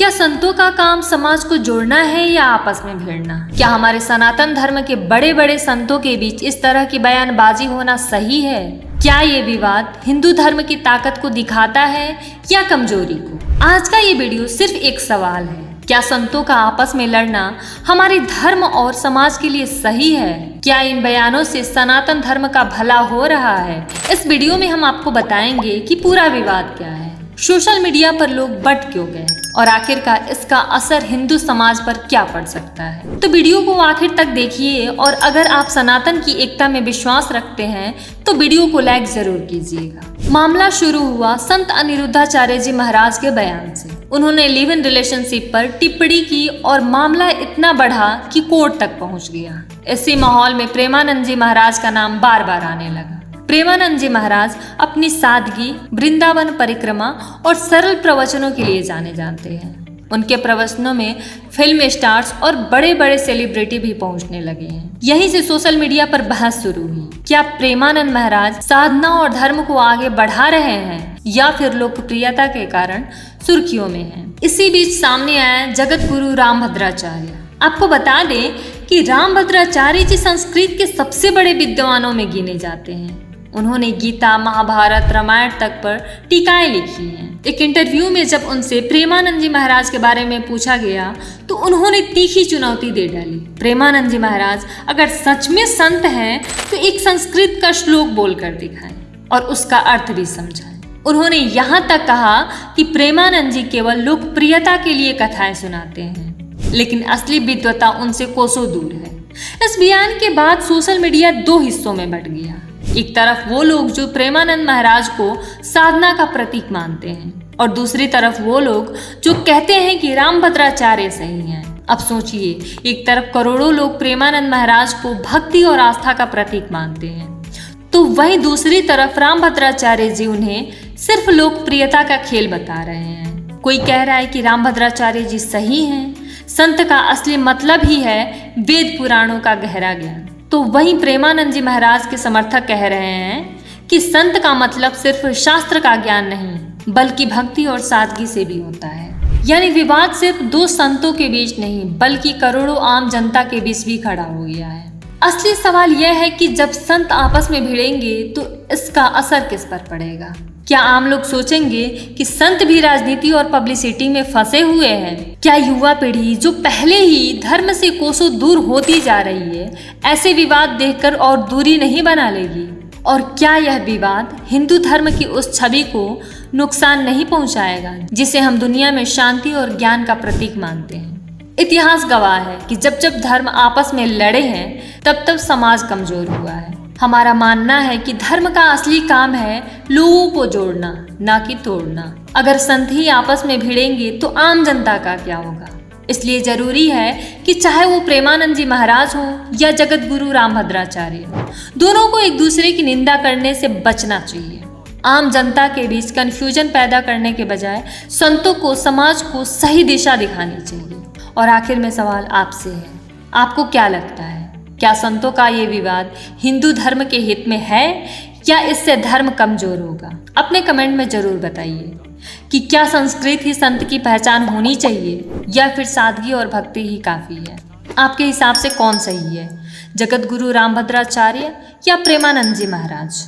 क्या संतों का काम समाज को जोड़ना है या आपस में भिड़ना? क्या हमारे सनातन धर्म के बड़े बड़े संतों के बीच इस तरह की बयानबाजी होना सही है? क्या ये विवाद हिंदू धर्म की ताकत को दिखाता है या कमजोरी को? आज का ये वीडियो सिर्फ एक सवाल है, क्या संतों का आपस में लड़ना हमारे धर्म और समाज के लिए सही है? क्या इन बयानों से सनातन धर्म का भला हो रहा है? इस वीडियो में हम आपको बताएंगे कि पूरा विवाद क्या है, सोशल मीडिया पर लोग बट क्यों गए और आखिरकार इसका असर हिंदू समाज पर क्या पड़ सकता है। तो वीडियो को आखिर तक देखिए और अगर आप सनातन की एकता में विश्वास रखते हैं तो वीडियो को लाइक जरूर कीजिएगा। मामला शुरू हुआ संत अनिरुद्धाचार्य जी महाराज के बयान से। उन्होंने लिव इन रिलेशनशिप पर टिप्पणी की और मामला इतना बढ़ा कि कोर्ट तक पहुंच गया। इसी माहौल में प्रेमानंद जी महाराज का नाम बार बार आने लगा। प्रेमानंद जी महाराज अपनी सादगी, वृंदावन परिक्रमा और सरल प्रवचनों के लिए जाने जाते हैं। उनके प्रवचनों में फिल्म स्टार्स और बड़े बड़े सेलिब्रिटी भी पहुंचने लगे हैं। यहीं से सोशल मीडिया पर बहस शुरू हुई। क्या प्रेमानंद महाराज साधना और धर्म को आगे बढ़ा रहे हैं या फिर लोकप्रियता के कारण सुर्खियों में हैं? इसी बीच सामने आया जगत गुरु रामभद्राचार्य। आपको बता दें कि रामभद्राचार्य जी संस्कृत के सबसे बड़े विद्वानों में गिने जाते हैं। उन्होंने गीता, महाभारत, रामायण तक पर टीकाएं लिखी हैं। एक इंटरव्यू में जब उनसे प्रेमानंद जी महाराज के बारे में पूछा गया तो उन्होंने तीखी चुनौती दे डाली। प्रेमानंद जी महाराज अगर सच में संत हैं तो एक संस्कृत का श्लोक बोलकर दिखाएं और उसका अर्थ भी समझाएं। उन्होंने यहाँ तक कहा कि प्रेमानंद जी केवल लोकप्रियता के लिए कथाएं सुनाते हैं, लेकिन असली विद्वता उनसे कोसों दूर है। इस बयान के बाद सोशल मीडिया दो हिस्सों में बंट गया। एक तरफ वो लोग जो प्रेमानंद महाराज को साधना का प्रतीक मानते हैं और दूसरी तरफ वो लोग जो कहते हैं कि रामभद्राचार्य सही हैं। अब सोचिए, एक तरफ करोड़ों लोग प्रेमानंद महाराज को भक्ति और आस्था का प्रतीक मानते हैं, तो वहीं दूसरी तरफ रामभद्राचार्य जी उन्हें सिर्फ लोकप्रियता का खेल बता रहे हैं। कोई कह रहा है कि रामभद्राचार्य जी सही हैं, संत का असली मतलब ही है वेद पुराणों का गहरा ज्ञान, तो वहीं प्रेमानंद जी महाराज के समर्थक कह रहे हैं कि संत का मतलब सिर्फ शास्त्र का ज्ञान नहीं बल्कि भक्ति और सादगी से भी होता है। यानी विवाद सिर्फ दो संतों के बीच नहीं बल्कि करोड़ों आम जनता के बीच भी खड़ा हो गया है। असली सवाल यह है कि जब संत आपस में भिड़ेंगे तो इसका असर किस पर पड़ेगा? क्या आम लोग सोचेंगे कि संत भी राजनीति और पब्लिसिटी में फंसे हुए हैं? क्या युवा पीढ़ी जो पहले ही धर्म से कोसों दूर होती जा रही है ऐसे विवाद देखकर और दूरी नहीं बना लेगी? और क्या यह विवाद हिंदू धर्म की उस छवि को नुकसान नहीं पहुंचाएगा जिसे हम दुनिया में शांति और ज्ञान का प्रतीक मानते हैं? इतिहास गवाह है कि जब जब धर्म आपस में लड़े हैं तब तब समाज कमजोर हुआ है। हमारा मानना है कि धर्म का असली काम है लोगों को जोड़ना, ना कि तोड़ना। अगर संत ही आपस में भिड़ेंगे तो आम जनता का क्या होगा? इसलिए जरूरी है कि चाहे वो प्रेमानंद जी महाराज हो या जगत गुरु रामभद्राचार्य, दोनों को एक दूसरे की निंदा करने से बचना चाहिए। आम जनता के बीच कंफ्यूजन पैदा करने के बजाय संतों को, समाज को सही दिशा दिखानी चाहिए। और आखिर में सवाल आपसे है, आपको क्या लगता है? क्या संतों का ये विवाद हिंदू धर्म के हित में है या इससे धर्म कमजोर होगा? अपने कमेंट में जरूर बताइए कि क्या संस्कृत ही संत की पहचान होनी चाहिए या फिर सादगी और भक्ति ही काफी है? आपके हिसाब से कौन सही है, जगत गुरु रामभद्राचार्य या प्रेमानंद जी महाराज?